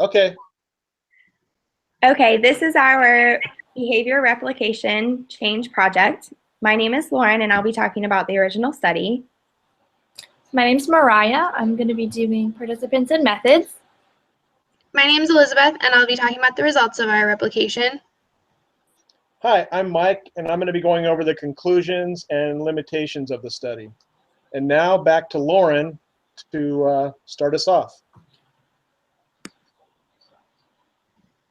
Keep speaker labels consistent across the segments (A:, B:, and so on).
A: Okay.
B: Okay, this is our behavior replication change project. My name is Lauren, and I'll be talking about the original study.
C: My name's Mariah. I'm going to be doing participants and methods.
D: My name is Elizabeth, and I'll be talking about the results of our replication.
A: Hi, I'm Mike, and I'm going to be going over the conclusions and limitations of the study. And now back to Lauren to start us off.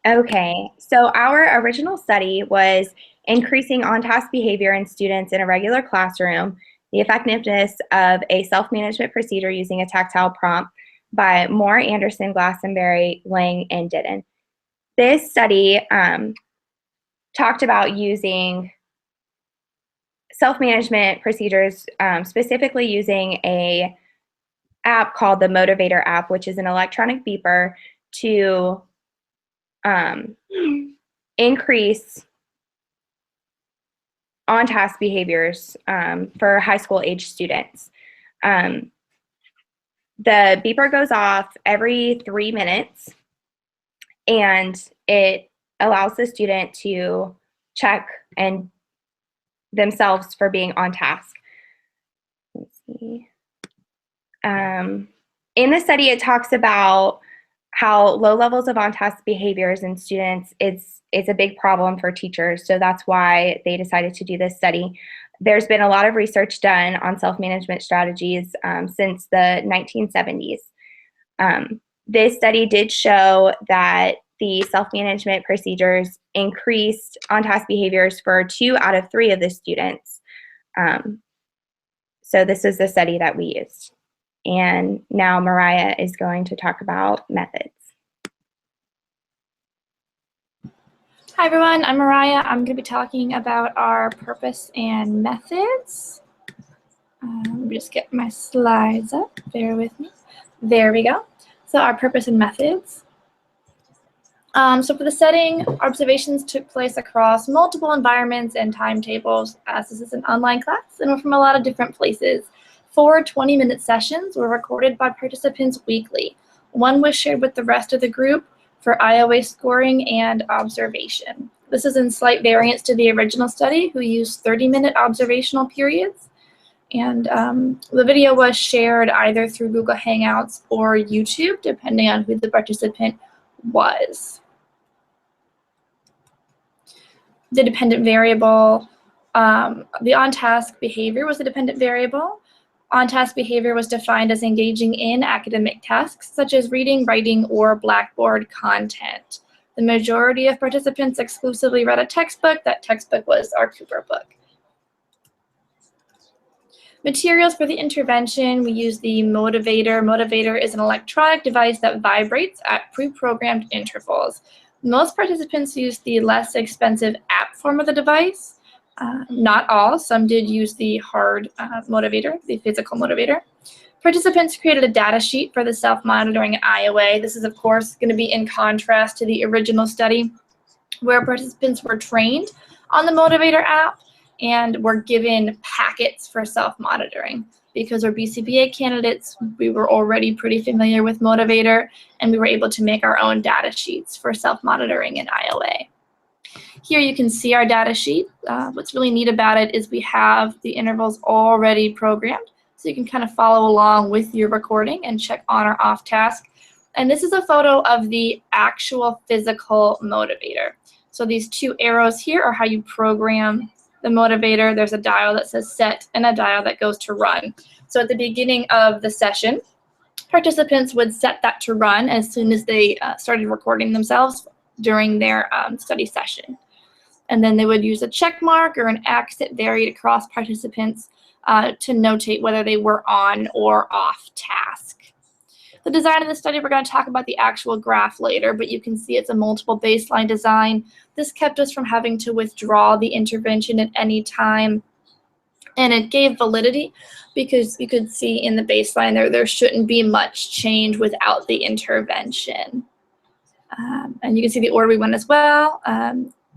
B: Okay, so our original study was increasing on-task behavior in students in a regular classroom, the effectiveness of a self-management procedure using a tactile prompt by Moore, Anderson, Glastonbury, Lang, and Didden. This study talked about using self-management procedures, specifically using a app called the Motivator app, which is an electronic beeper to increase on-task behaviors for high school age students. The beeper goes off every 3 minutes, and it allows the student to check and themselves for being on task. Let's see. In the study, it talks about how low levels of on-task behaviors in students is a big problem for teachers, so that's why they decided to do this study. There's been a lot of research done on self-management strategies since the 1970s. This study did show that the self-management procedures increased on-task behaviors for 2 out of 3 of the students. So this is the study that we used. And now Mariah is going to talk about methods.
C: Hi everyone, I'm Mariah. I'm going to be talking about our purpose and methods. Let me just get my slides up. Bear with me. There we go. So our purpose and methods. So for the setting, observations took place across multiple environments and timetables, as this is an online class and we're from a lot of different places. 4 20-minute sessions were recorded by participants weekly. One was shared with the rest of the group for IOA scoring and observation. This is in slight variance to the original study, who used 30-minute observational periods. And the video was shared either through Google Hangouts or YouTube, depending on who the participant was. The dependent variable, the on-task behavior was the dependent variable. On-task behavior was defined as engaging in academic tasks such as reading, writing, or Blackboard content. The majority of participants exclusively read a textbook. That textbook was our Cooper book. Materials for the intervention, we use the Motivator. Motivator is an electronic device that vibrates at pre-programmed intervals. Most participants used the less expensive app form of the device. Not all, some did use the hard motivator, the physical motivator. Participants created a data sheet for the self-monitoring IOA. This is, of course, going to be in contrast to the original study where participants were trained on the Motivator app and were given packets for self-monitoring. Because we're BCBA candidates, we were already pretty familiar with Motivator, and we were able to make our own data sheets for self-monitoring in IOA. Here you can see our data sheet. What's really neat about it is we have the intervals already programmed, so you can kind of follow along with your recording and check on or off task. And this is a photo of the actual physical motivator. So these 2 arrows here are how you program the motivator. There's a dial that says set and a dial that goes to run. So at the beginning of the session, participants would set that to run as soon as they started recording themselves during their study session. And then they would use a check mark or an X that varied across participants to notate whether they were on or off task. The design of the study, we're going to talk about the actual graph later, but you can see it's a multiple baseline design. This kept us from having to withdraw the intervention at any time. And it gave validity because you could see in the baseline there shouldn't be much change without the intervention. And you can see the order we went as well.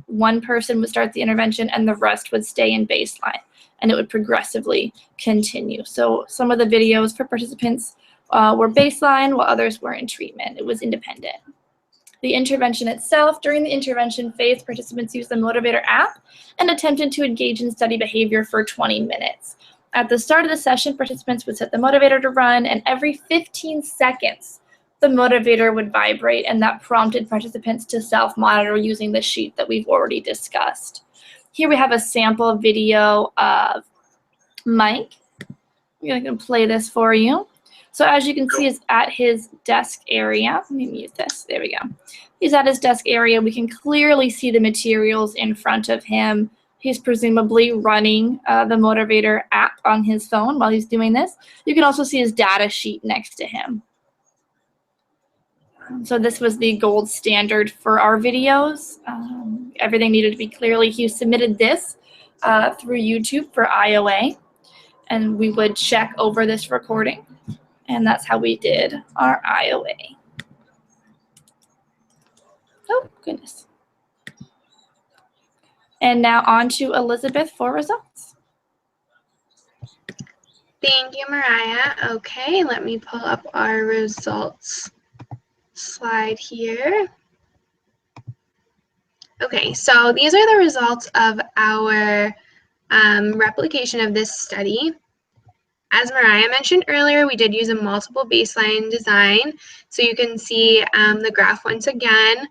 C: One person would start the intervention and the rest would stay in baseline, and it would progressively continue. So some of the videos for participants were baseline while others were in treatment. It was independent. The intervention itself, during the intervention phase, participants used the Motivator app and attempted to engage in study behavior for 20 minutes. At the start of the session, participants would set the motivator to run, and every 15 seconds, the motivator would vibrate, and that prompted participants to self-monitor using the sheet that we've already discussed. Here we have a sample video of Mike. I'm going to play this for you. So as you can see, is at his desk area. Let me mute this. There we go. He's at his desk area. We can clearly see the materials in front of him. He's presumably running the Motivator app on his phone while he's doing this. You can also see his data sheet next to him. So this was the gold standard for our videos. Everything needed to be clearly. He submitted this through YouTube for IOA, and we would check over this recording, and that's how we did our IOA. Oh, goodness. And now on to Elizabeth for results.
D: Thank you, Mariah. Okay, let me pull up our results slide here. Okay, so these are the results of our replication of this study. As Mariah mentioned earlier, we did use a multiple baseline design. So you can see the graph once again,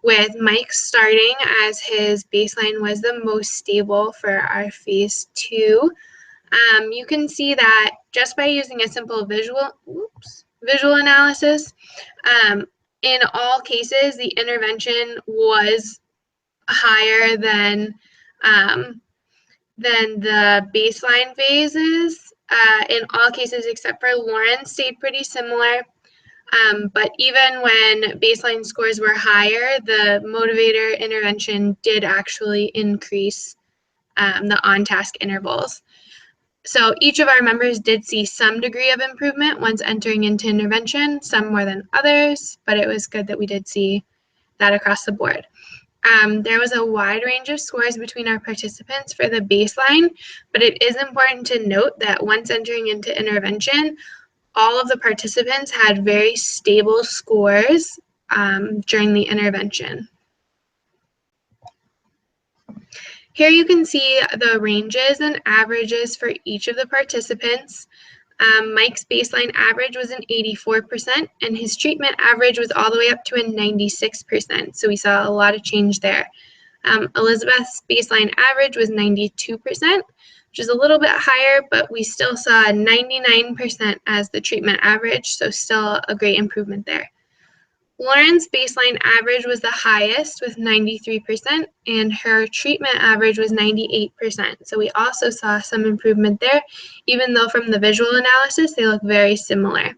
D: with Mike starting as his baseline was the most stable for our phase 2. You can see that just by using a simple visual analysis, in all cases, the intervention was higher than the baseline phases. In all cases except for Lauren stayed pretty similar. But even when baseline scores were higher, the motivator intervention did actually increase the on-task intervals. So each of our members did see some degree of improvement once entering into intervention, some more than others, but it was good that we did see that across the board. There was a wide range of scores between our participants for the baseline, but it is important to note that once entering into intervention, all of the participants had very stable scores during the intervention. Here you can see the ranges and averages for each of the participants. Mike's baseline average was an 84%, and his treatment average was all the way up to a 96%. So we saw a lot of change there. Elizabeth's baseline average was 92%, which is a little bit higher, but we still saw 99% as the treatment average, so still a great improvement there. Lauren's baseline average was the highest with 93%, and her treatment average was 98%. So we also saw some improvement there, even though from the visual analysis, they look very similar.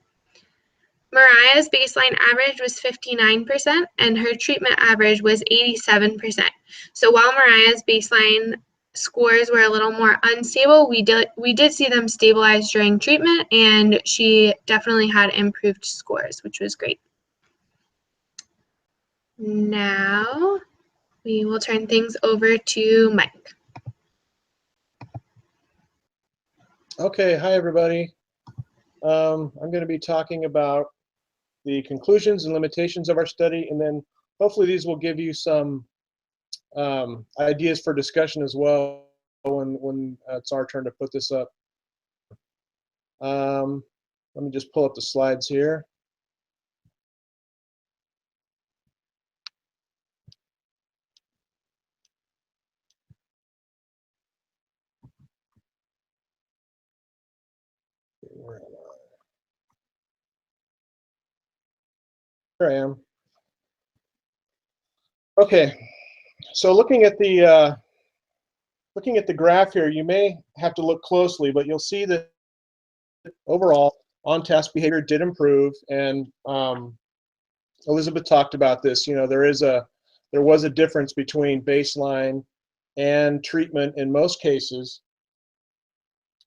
D: Mariah's baseline average was 59%, and her treatment average was 87%. So while Mariah's baseline scores were a little more unstable, we did see them stabilize during treatment, and she definitely had improved scores, which was great. Now we will turn things over to Mike.
A: Okay, hi everybody. I'm going to be talking about the conclusions and limitations of our study, and then hopefully these will give you some ideas for discussion as well when it's our turn to put this up. Let me just pull up the slides here. Where am I? Here I am. Okay, so looking at the graph here, you may have to look closely, but you'll see that overall on-task behavior did improve, and Elizabeth talked about this. You know, there was a difference between baseline and treatment in most cases.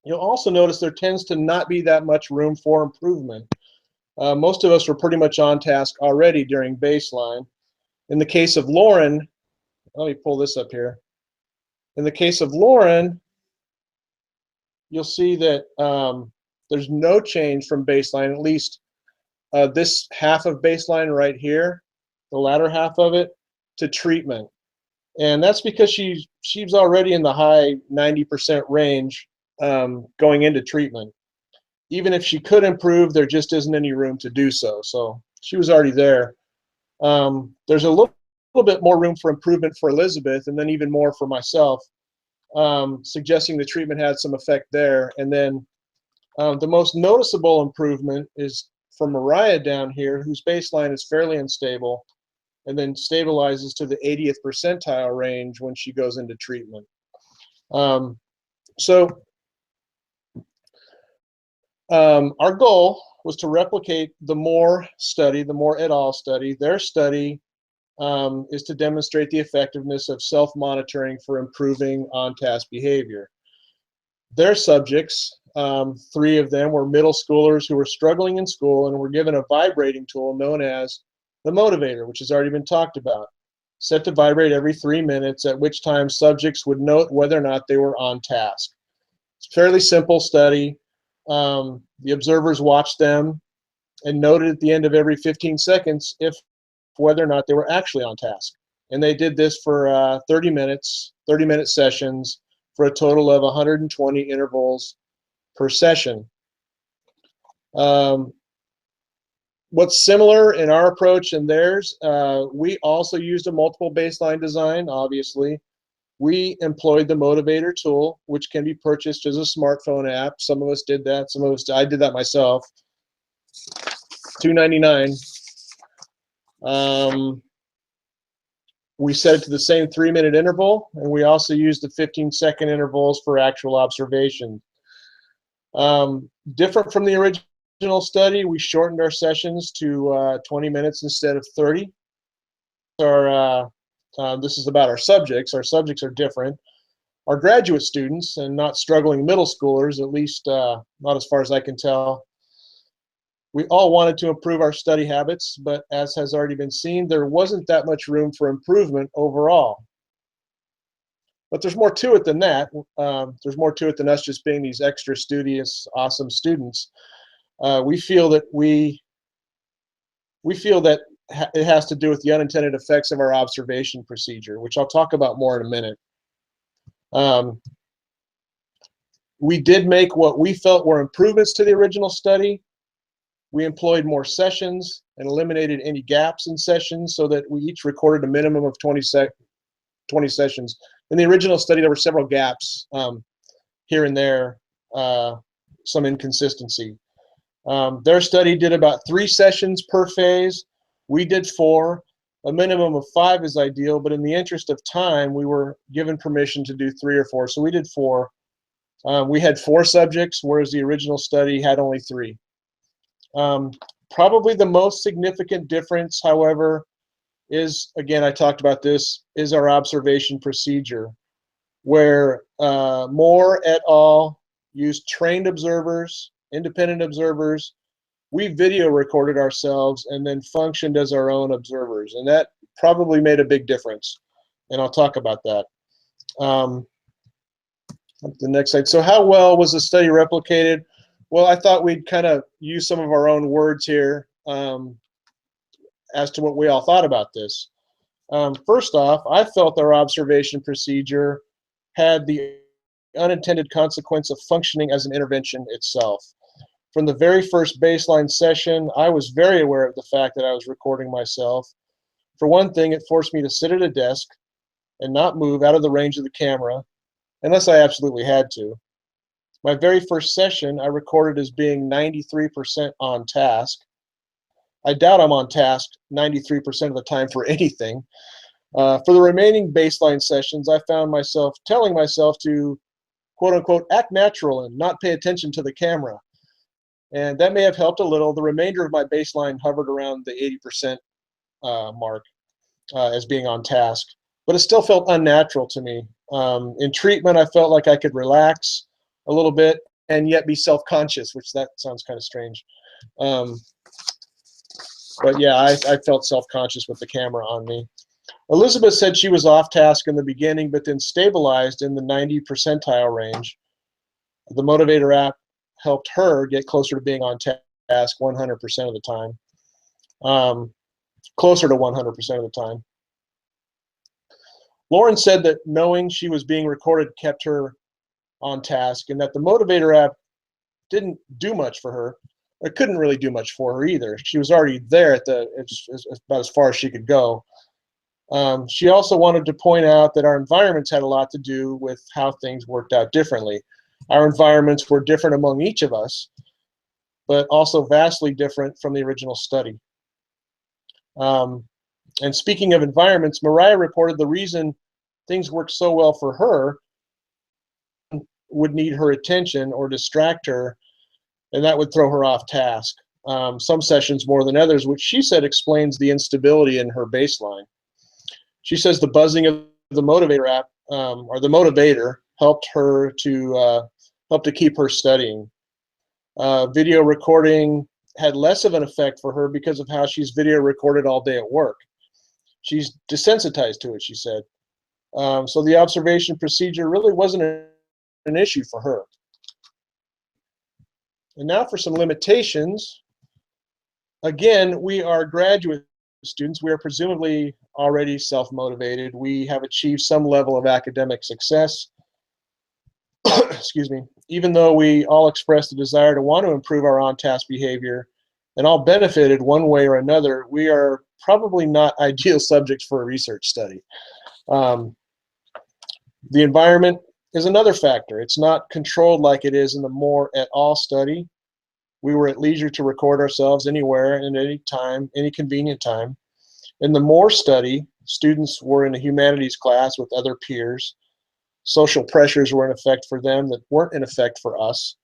A: You'll also notice there tends to not be that much room for improvement. Most of us were pretty much on task already during baseline. In the case of Lauren, let me pull this up here. In the case of Lauren, you'll see that there's no change from baseline, at least this half of baseline right here. the latter half of it, to treatment. And that's because she's already in the high 90% range going into treatment. Even if she could improve, there just isn't any room to do so. So she was already there. There's a little bit more room for improvement for Elizabeth, and then even more for myself, suggesting the treatment had some effect there. And then the most noticeable improvement is for Mariah down here, whose baseline is fairly unstable, and then stabilizes to the 80th percentile range when she goes into treatment. Our goal was to replicate the Moore study, the Moore et al. Study. Their study is to demonstrate the effectiveness of self-monitoring for improving on-task behavior. Their subjects, 3 of them, were middle schoolers who were struggling in school and were given a vibrating tool known as the motivator, which has already been talked about, set to vibrate every 3 minutes, at which time subjects would note whether or not they were on task. It's a fairly simple study. The observers watched them and noted at the end of every 15 seconds if whether or not they were actually on task. And they did this for 30 minutes, 30-minute sessions, for a total of 120 intervals per session. What's similar in our approach and theirs, we also used a multiple baseline design, obviously. We employed the motivator tool, which can be purchased as a smartphone app. Some of us did that. Some of us, I did that myself. $2.99. We set it to the same 3-minute interval, and we also used the 15-second intervals for actual observation. Different from the original study, we shortened our sessions to 20 minutes instead of 30. This is about our subjects. Our subjects are different. Our graduate students, and not struggling middle schoolers, at least not as far as I can tell, we all wanted to improve our study habits, but as has already been seen, there wasn't that much room for improvement overall. But there's more to it than that. There's more to it than us just being these extra studious, awesome students. We feel that it has to do with the unintended effects of our observation procedure, which I'll talk about more in a minute. We did make what we felt were improvements to the original study. We employed more sessions and eliminated any gaps in sessions so that we each recorded a minimum of 20 sessions. In the original study, there were several gaps here and there, some inconsistency. Their study did about 3 sessions per phase. We did 4. A minimum of 5 is ideal, but in the interest of time, we were given permission to do 3 or 4, so we did 4. We had 4 subjects, whereas the original study had only 3. Probably the most significant difference, however, is, again, I talked about this, is our observation procedure, where Moore et al. Used trained observers, independent observers. We video recorded ourselves and then functioned as our own observers, and that probably made a big difference, and I'll talk about that. The next slide. So how well was the study replicated? Well, I thought we'd kind of use some of our own words here as to what we all thought about this. First off, I felt our observation procedure had the unintended consequence of functioning as an intervention itself. From the very first baseline session, I was very aware of the fact that I was recording myself. For one thing, it forced me to sit at a desk and not move out of the range of the camera, unless I absolutely had to. My very first session, I recorded as being 93% on task. I doubt I'm on task 93% of the time for anything. For the remaining baseline sessions, I found myself telling myself to, quote unquote, act natural and not pay attention to the camera. And that may have helped a little. The remainder of my baseline hovered around the 80% mark as being on task, but it still felt unnatural to me. In treatment, I felt like I could relax a little bit and yet be self-conscious, which that sounds kind of strange. But yeah, I felt self-conscious with the camera on me. Elizabeth said she was off task in the beginning, but then stabilized in the 90 percentile range. The Motivator app helped her get closer to being on task 100% of the time. closer to 100% of the time. Lauren said that knowing she was being recorded kept her on task, and that the Motivator app didn't do much for her. It couldn't really do much for her either. She was already there at about as far as she could go. She also wanted to point out that our environments had a lot to do with how things worked out differently. Our environments were different among each of us, but also vastly different from the original study. And speaking of environments, Mariah reported the reason things worked so well for her would need her attention or distract her, and that would throw her off task. Some sessions more than others, which she said explains the instability in her baseline. She says the buzzing of the Motivator app, or the Motivator, helped her to keep her studying. Video recording had less of an effect for her because of how she's video recorded all day at work. She's desensitized to it, she said. So the observation procedure really wasn't an issue for her. And now for some limitations. Again, we are graduate students. We are presumably already self-motivated. We have achieved some level of academic success. Excuse me. Even though we all expressed a desire to want to improve our on-task behavior and all benefited one way or another, we are probably not ideal subjects for a research study. The environment is another factor. It's not controlled like it is in the More et al. Study. We were at leisure to record ourselves anywhere and at any time, any convenient time. In the More study, students were in a humanities class with other peers. Social pressures were in effect for them that weren't in effect for us.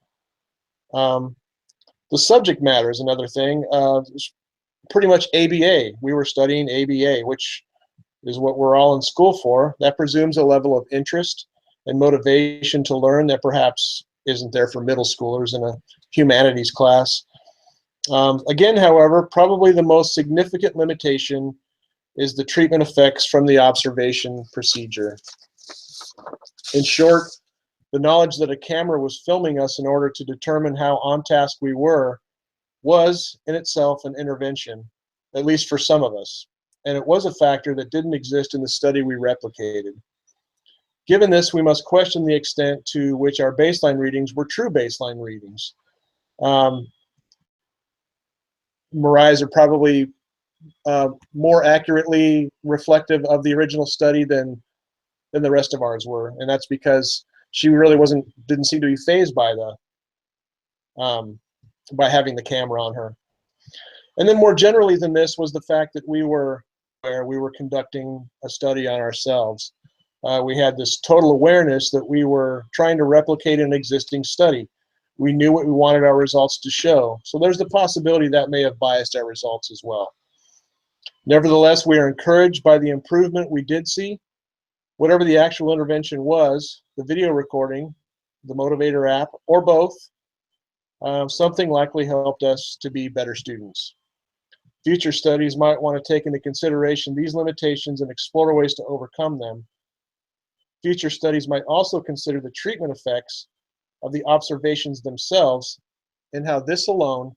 A: The subject matter is another thing. Pretty much ABA. We were studying ABA, which is what we're all in school for. That presumes a level of interest and motivation to learn that perhaps isn't there for middle schoolers in a humanities class. Again, however, probably the most significant limitation is the treatment effects from the observation procedure. In short, the knowledge that a camera was filming us in order to determine how on task we were was in itself an intervention, at least for some of us. And it was a factor that didn't exist in the study we replicated. Given this, we must question the extent to which our baseline readings were true baseline readings. Mariah's are probably more accurately reflective of the original study than the rest of ours were, and that's because she really didn't seem to be fazed by by having the camera on her. And then more generally than this was the fact that we were conducting a study on ourselves. We had this total awareness that we were trying to replicate an existing study. We knew what we wanted our results to show, so there's the possibility that may have biased our results as well. Nevertheless, we are encouraged by the improvement we did see. Whatever the actual intervention was, the video recording, the Motivator app, or both, something likely helped us to be better students. Future studies might want to take into consideration these limitations and explore ways to overcome them. Future studies might also consider the treatment effects of the observations themselves and how this alone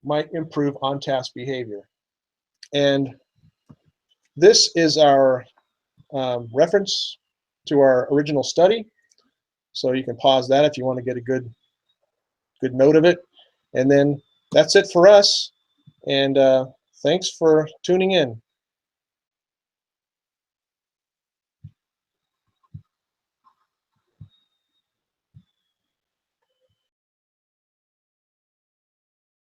A: might improve on-task behavior. And this is our reference to our original study. So you can pause that if you want to get a good note of it. And then that's it for us. And thanks for tuning in.